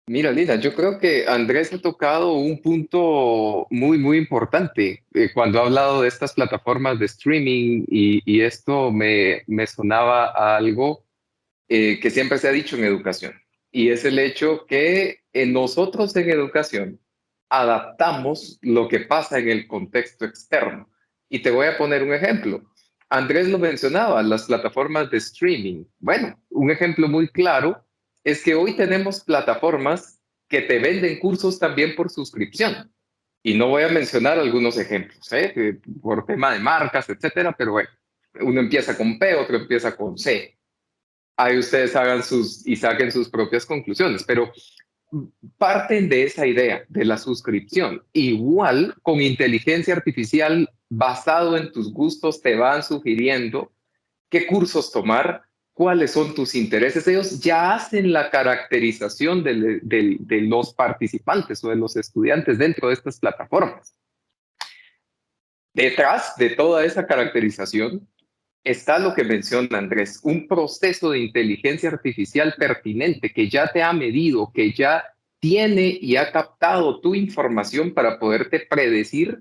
Mira, Lina, yo creo que Andrés ha tocado un punto muy importante cuando ha hablado de estas plataformas de streaming y esto me sonaba a algo que siempre se ha dicho en educación, y es el hecho que nosotros en educación adaptamos lo que pasa en el contexto externo. Y te voy a poner un ejemplo. Andrés lo mencionaba, las plataformas de streaming. Bueno, un ejemplo muy claro es que hoy tenemos plataformas que te venden cursos también por suscripción. Y no voy a mencionar algunos ejemplos, por tema de marcas, etcétera, pero bueno, uno empieza con P, otro empieza con C. Ahí ustedes hagan y saquen sus propias conclusiones, pero parten de esa idea de la suscripción. Igual con inteligencia artificial basado en tus gustos te van sugiriendo qué cursos tomar, cuáles son tus intereses. Ellos ya hacen la caracterización de los participantes o de los estudiantes dentro de estas plataformas. Detrás de toda esa caracterización está lo que menciona Andrés, un proceso de inteligencia artificial pertinente que ya te ha medido, que ya tiene y ha captado tu información para poderte predecir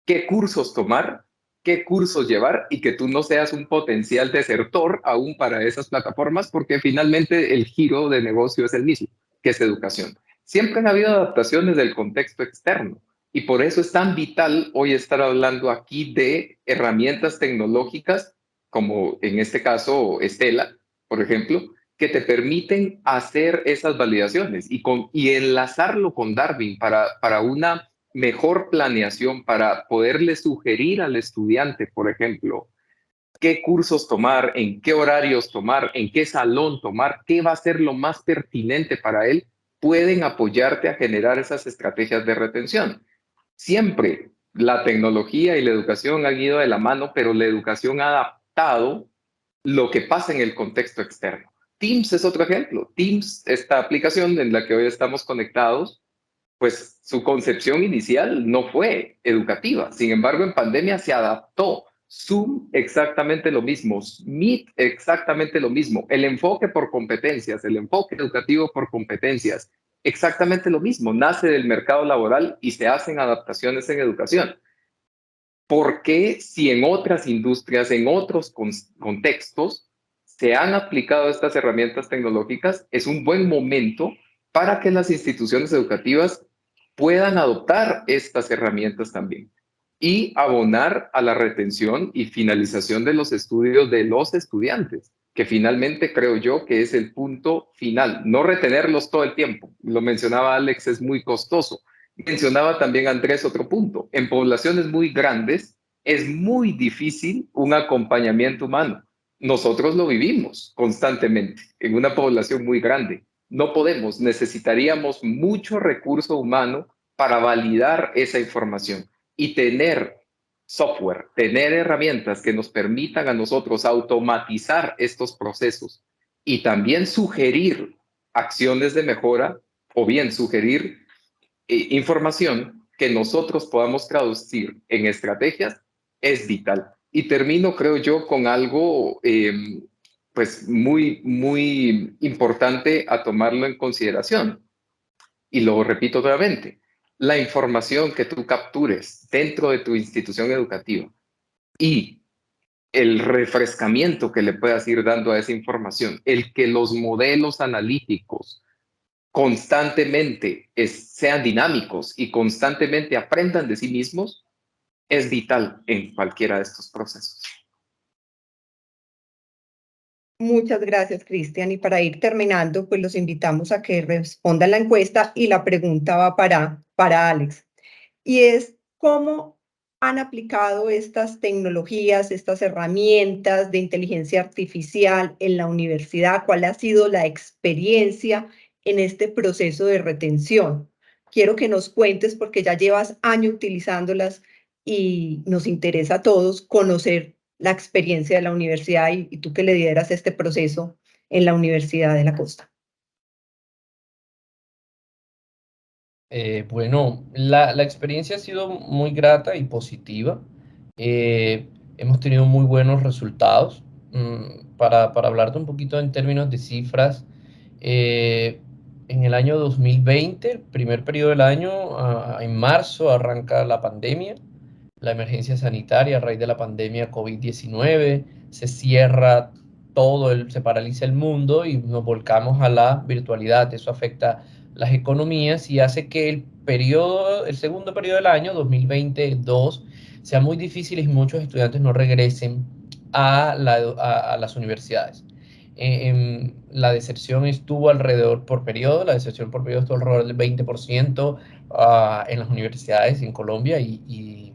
qué cursos tomar, qué cursos llevar y que tú no seas un potencial desertor aún para esas plataformas, porque finalmente el giro de negocio es el mismo, que es educación. Siempre han habido adaptaciones del contexto externo y por eso es tan vital hoy estar hablando aquí de herramientas tecnológicas como en este caso Stella, por ejemplo, que te permiten hacer esas validaciones y enlazarlo con Darwin para una mejor planeación, para poderle sugerir al estudiante, por ejemplo, qué cursos tomar, en qué horarios tomar, en qué salón tomar, qué va a ser lo más pertinente para él, pueden apoyarte a generar esas estrategias de retención. Siempre la tecnología y la educación han ido de la mano, pero la educación ha adaptado lo que pasa en el contexto externo. Teams es otro ejemplo. Teams, esta aplicación en la que hoy estamos conectados, pues su concepción inicial no fue educativa. Sin embargo, en pandemia se adaptó. Zoom exactamente lo mismo, Meet exactamente lo mismo, el enfoque por competencias, el enfoque educativo por competencias, exactamente lo mismo, nace del mercado laboral y se hacen adaptaciones en educación. ¿por qué si en otras industrias, en otros contextos, se han aplicado estas herramientas tecnológicas? Es un buen momento para que las instituciones educativas puedan adoptar estas herramientas también y abonar a la retención y finalización de los estudios de los estudiantes, que finalmente creo yo que es el punto final, no retenerlos todo el tiempo. Lo mencionaba Alex, es muy costoso. Mencionaba también Andrés otro punto, en poblaciones muy grandes es muy difícil un acompañamiento humano. Nosotros lo vivimos constantemente en una población muy grande. No podemos, necesitaríamos mucho recurso humano para validar esa información y tener software, tener herramientas que nos permitan a nosotros automatizar estos procesos y también sugerir acciones de mejora o bien sugerir información que nosotros podamos traducir en estrategias es vital. Y termino, creo yo, con algo pues muy importante a tomarlo en consideración. Y lo repito nuevamente, la información que tú captures dentro de tu institución educativa y el refrescamiento que le puedas ir dando a esa información, el que los modelos analíticos constantemente sean dinámicos y constantemente aprendan de sí mismos, es vital en cualquiera de estos procesos. Muchas gracias, Cristian. Y para ir terminando, pues los invitamos a que respondan la encuesta y la pregunta va para Alex. Y es, ¿cómo han aplicado estas tecnologías, estas herramientas de inteligencia artificial en la universidad? ¿Cuál ha sido la experiencia en este proceso de retención? Quiero que nos cuentes porque ya llevas años utilizándolas y nos interesa a todos conocer la experiencia de la universidad y tú que lideras este proceso en la Universidad de la Costa. Bueno, la experiencia ha sido muy grata y positiva. Hemos tenido muy buenos resultados. Para hablarte un poquito en términos de cifras, en el año 2020, el primer periodo del año, en marzo, arranca la pandemia, la emergencia sanitaria a raíz de la pandemia COVID-19, se cierra todo, se paraliza el mundo y nos volcamos a la virtualidad. Eso afecta las economías y hace que el segundo periodo del año, 2022, sea muy difícil y muchos estudiantes no regresen a las universidades. La deserción estuvo alrededor por periodo, la deserción por periodo estuvo alrededor del 20% en las universidades en Colombia y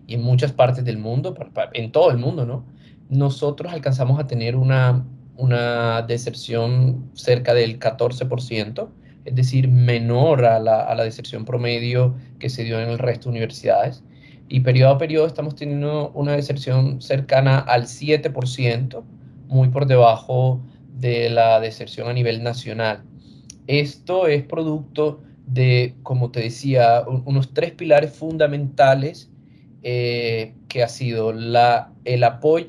en muchas partes del mundo, en todo el mundo, ¿no? Nosotros alcanzamos a tener una deserción cerca del 14%, es decir, menor a la deserción promedio que se dio en el resto de universidades. Y periodo a periodo estamos teniendo una deserción cercana al 7%, muy por debajo de la deserción a nivel nacional. Esto es producto de, como te decía, unos 3 pilares fundamentales que ha sido el apoyo,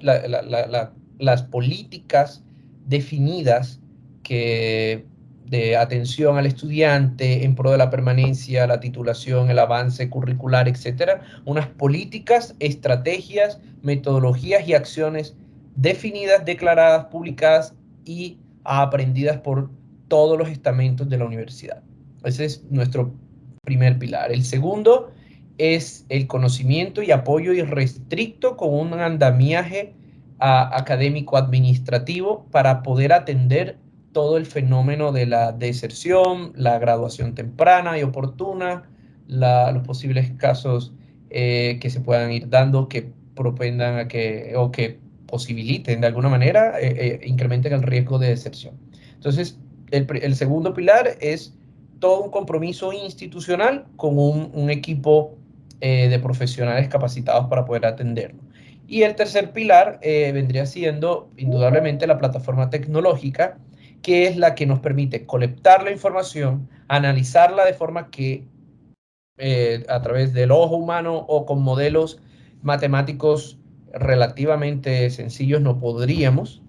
las políticas definidas de atención al estudiante en pro de la permanencia, la titulación, el avance curricular, etcétera, unas políticas, estrategias, metodologías y acciones definidas, declaradas, publicadas y aprendidas por todos los estamentos de la universidad. Ese es nuestro primer pilar. El segundo es el conocimiento y apoyo irrestricto con un andamiaje académico administrativo para poder atender todo el fenómeno de la deserción, la graduación temprana y oportuna, los posibles casos que se puedan ir dando que propendan a que posibiliten de alguna manera, incrementen el riesgo de deserción. Entonces, el segundo pilar es todo un compromiso institucional con un equipo de profesionales capacitados para poder atenderlo. Y el tercer pilar vendría siendo indudablemente la plataforma tecnológica, que es la que nos permite colectar la información, analizarla de forma que a través del ojo humano o con modelos matemáticos relativamente sencillos no podríamos.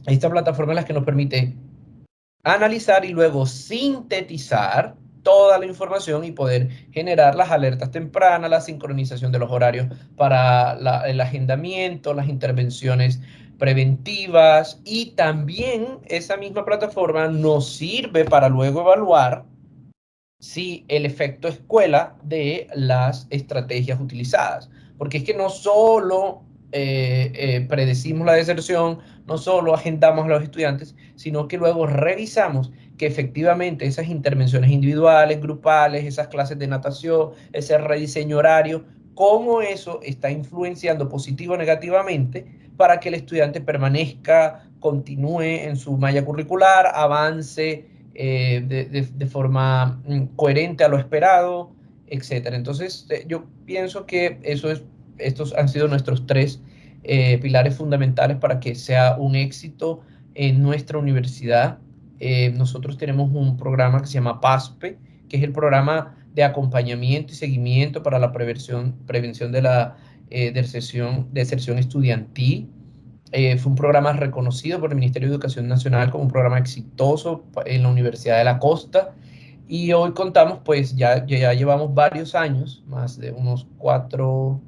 Esta plataforma es la que nos permite analizar y luego sintetizar toda la información y poder generar las alertas tempranas, la sincronización de los horarios para el agendamiento, las intervenciones preventivas, y también esa misma plataforma nos sirve para luego evaluar si el efecto escuela de las estrategias utilizadas. Porque es que no solo predecimos la deserción, no solo agendamos a los estudiantes, sino que luego revisamos que efectivamente esas intervenciones individuales, grupales, esas clases de natación, ese rediseño horario, cómo eso está influenciando positivo o negativamente para que el estudiante permanezca, continúe en su malla curricular, avance de forma coherente a lo esperado, etcétera. Entonces, yo pienso que estos han sido nuestros tres pilares fundamentales para que sea un éxito en nuestra universidad. Nosotros tenemos un programa que se llama PASPE, que es el programa de acompañamiento y seguimiento para la prevención de la deserción estudiantil. Fue un programa reconocido por el Ministerio de Educación Nacional como un programa exitoso en la Universidad de la Costa, y hoy contamos, pues ya llevamos varios años, más de unos 4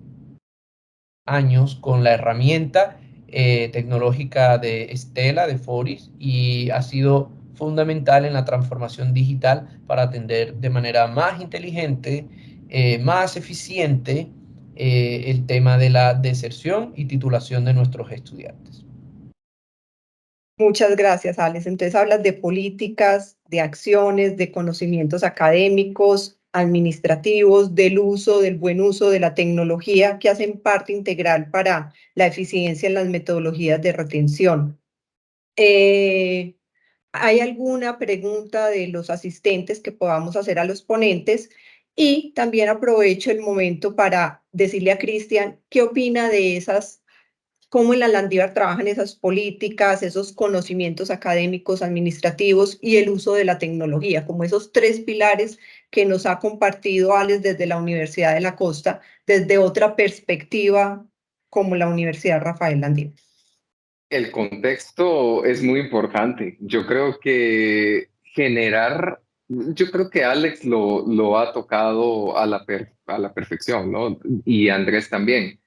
años, con la herramienta tecnológica de Stella, de Foris, y ha sido fundamental en la transformación digital para atender de manera más inteligente, más eficiente, el tema de la deserción y titulación de nuestros estudiantes. Muchas gracias, Alex. Entonces hablas de políticas, de acciones, de conocimientos académicos, administrativos, del uso, del buen uso de la tecnología que hacen parte integral para la eficiencia en las metodologías de retención. ¿Hay alguna pregunta de los asistentes que podamos hacer a los ponentes? Y también aprovecho el momento para decirle a Cristian qué opina de esas, cómo en la Landívar trabajan esas políticas, esos conocimientos académicos, administrativos y el uso de la tecnología, como esos tres pilares que nos ha compartido Alex desde la Universidad de la Costa, desde otra perspectiva como la Universidad Rafael Landívar. El contexto es muy importante. Yo creo que yo creo que Alex lo ha tocado a la perfección, ¿no? Y Andrés también.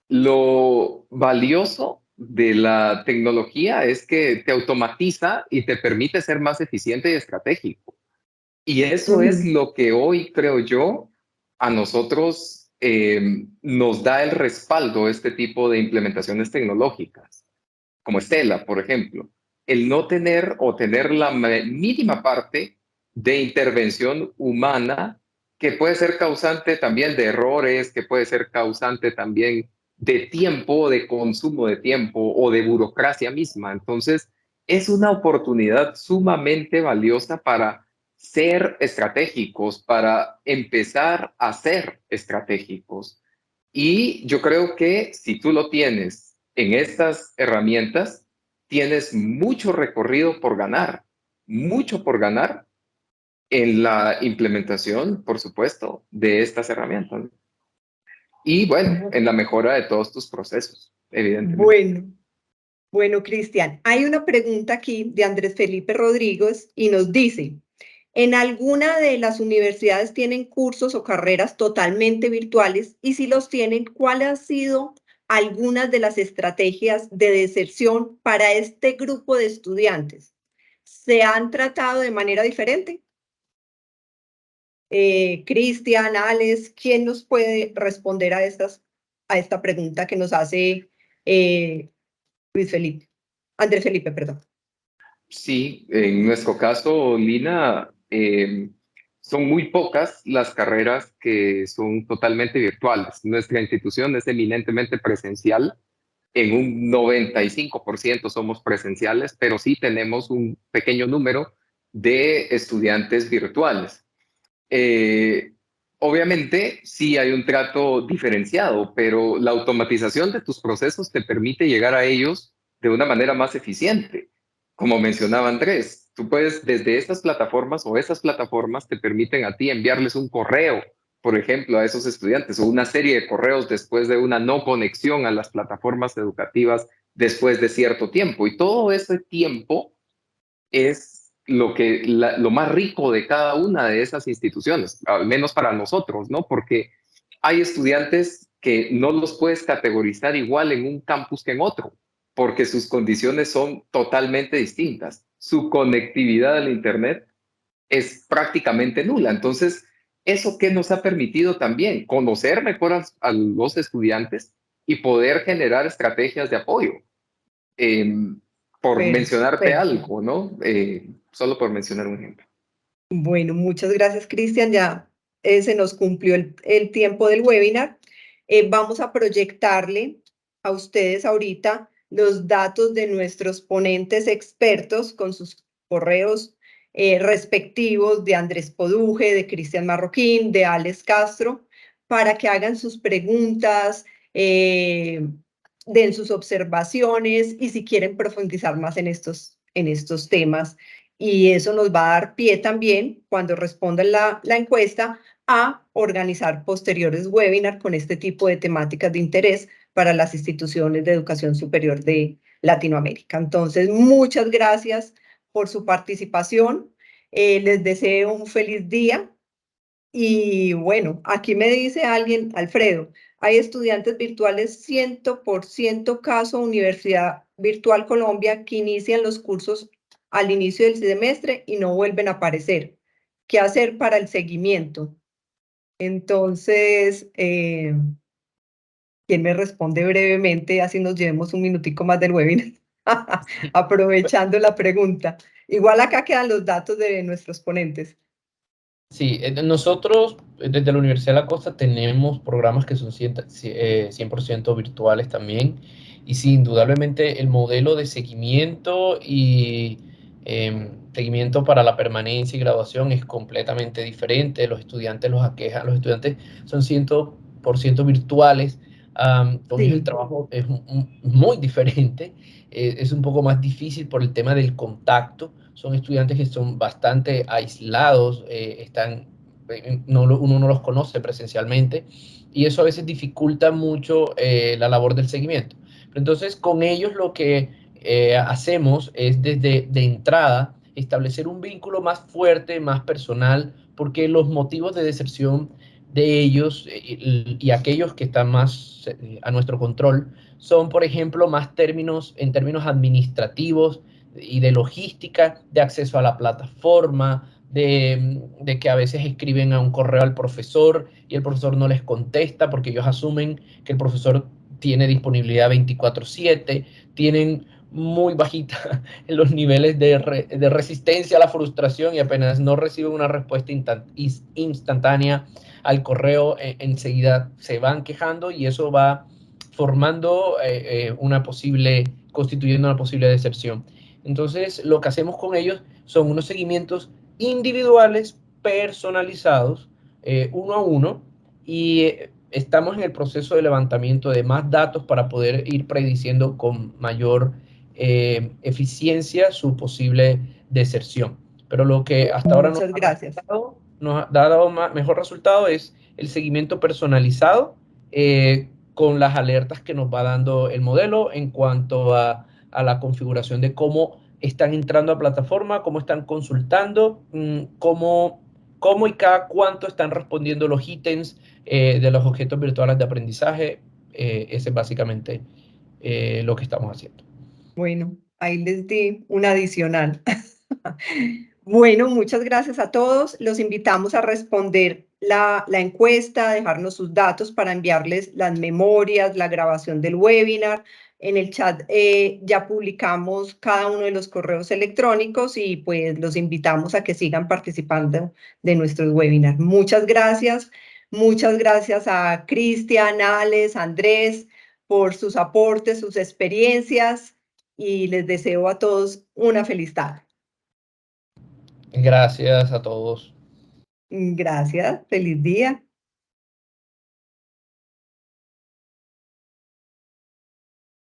Lo valioso de la tecnología es que te automatiza y te permite ser más eficiente y estratégico. Y eso es lo que hoy, creo yo, a nosotros nos da el respaldo, este tipo de implementaciones tecnológicas, como Stella, por ejemplo. El no tener o tener la mínima parte de intervención humana, que puede ser causante también de errores, que puede ser causante también de tiempo, de consumo de tiempo o de burocracia misma. Entonces, es una oportunidad sumamente valiosa para ser estratégicos, para empezar a ser estratégicos. Y yo creo que si tú lo tienes en estas herramientas, tienes mucho recorrido por ganar, mucho por ganar en la implementación, por supuesto, de estas herramientas. Y bueno, en la mejora de todos tus procesos, evidentemente. Bueno, Cristian, hay una pregunta aquí de Andrés Felipe Rodríguez y nos dice, ¿en alguna de las universidades tienen cursos o carreras totalmente virtuales? Y si los tienen, ¿cuáles han sido algunas de las estrategias de deserción para este grupo de estudiantes? ¿Se han tratado de manera diferente? Cristian, Alex, ¿quién nos puede responder a esta pregunta que nos hace Andrés Felipe, perdón? Sí, en nuestro caso, Lina, son muy pocas las carreras que son totalmente virtuales. Nuestra institución es eminentemente presencial. En un 95% somos presenciales, pero sí tenemos un pequeño número de estudiantes virtuales. Obviamente, sí hay un trato diferenciado, pero la automatización de tus procesos te permite llegar a ellos de una manera más eficiente. Como mencionaba Andrés, tú puedes desde estas plataformas o esas plataformas te permiten a ti enviarles un correo, por ejemplo, a esos estudiantes o una serie de correos después de una no conexión a las plataformas educativas después de cierto tiempo. Y todo ese tiempo es lo más rico de cada una de esas instituciones, al menos para nosotros, ¿no? Porque hay estudiantes que no los puedes categorizar igual en un campus que en otro, porque sus condiciones son totalmente distintas. Su conectividad al Internet es prácticamente nula. Entonces, ¿eso qué nos ha permitido también? Conocer mejor a los estudiantes y poder generar estrategias de apoyo. Por mencionarte Perfecto. algo, ¿no? Solo por mencionar un ejemplo. Bueno, muchas gracias, Cristian. Ya se nos cumplió el tiempo del webinar. Vamos a proyectarle a ustedes ahorita los datos de nuestros ponentes expertos con sus correos respectivos de Andrés Poduje, de Cristian Marroquín, de Alex Castro, para que hagan sus preguntas, den sus observaciones y si quieren profundizar más en estos temas. Y eso nos va a dar pie también, cuando respondan la encuesta, a organizar posteriores webinars con este tipo de temáticas de interés para las instituciones de educación superior de Latinoamérica. Entonces, muchas gracias por su participación. Les deseo un feliz día. Y bueno, aquí me dice alguien, Alfredo, hay estudiantes virtuales 100% caso Universidad Virtual Colombia que inician los cursos al inicio del semestre y no vuelven a aparecer. ¿Qué hacer para el seguimiento? Entonces, ¿quién me responde brevemente? Así nos llevemos un minutico más del webinar, aprovechando la pregunta. Igual acá quedan los datos de nuestros ponentes. Sí, nosotros desde la Universidad de la Costa tenemos programas que son 100% virtuales también, y sí, indudablemente el modelo de seguimiento y seguimiento para la permanencia y graduación es completamente diferente. Los estudiantes los aquejan, los estudiantes son 100% virtuales. Con ellos el Sí. trabajo es muy diferente, es un poco más difícil por el tema del contacto. Son estudiantes que son bastante aislados, uno no los conoce presencialmente, y eso a veces dificulta mucho la labor del seguimiento. Pero entonces, con ellos lo que hacemos es desde de entrada establecer un vínculo más fuerte, más personal, porque los motivos de deserción de ellos y aquellos que están más a nuestro control son, por ejemplo, más en términos administrativos y de logística, de acceso a la plataforma, de que a veces escriben a un correo al profesor y el profesor no les contesta porque ellos asumen que el profesor tiene disponibilidad 24/7, tienen muy bajita los niveles de resistencia a la frustración, y apenas no reciben una respuesta instantánea al correo, enseguida se van quejando, y eso va formando constituyendo una posible deserción. Entonces, lo que hacemos con ellos son unos seguimientos individuales, personalizados, uno a uno, y estamos en el proceso de levantamiento de más datos para poder ir prediciendo con mayor eficiencia su posible deserción. Pero lo que hasta ahora Muchas gracias. nos ha dado mejor resultado es el seguimiento personalizado, con las alertas que nos va dando el modelo en cuanto a la configuración de cómo están entrando a plataforma, cómo están consultando, cómo y cada cuánto están respondiendo los ítems de los objetos virtuales de aprendizaje. Ese es básicamente lo que estamos haciendo. Bueno, ahí les di un adicional. Bueno, muchas gracias a todos. Los invitamos a responder la encuesta, a dejarnos sus datos para enviarles las memorias, la grabación del webinar. En el chat ya publicamos cada uno de los correos electrónicos y pues los invitamos a que sigan participando de nuestros webinars. Muchas gracias a Cristian, Alex, Andrés por sus aportes, sus experiencias, y les deseo a todos una feliz tarde. Gracias a todos. Gracias, feliz día.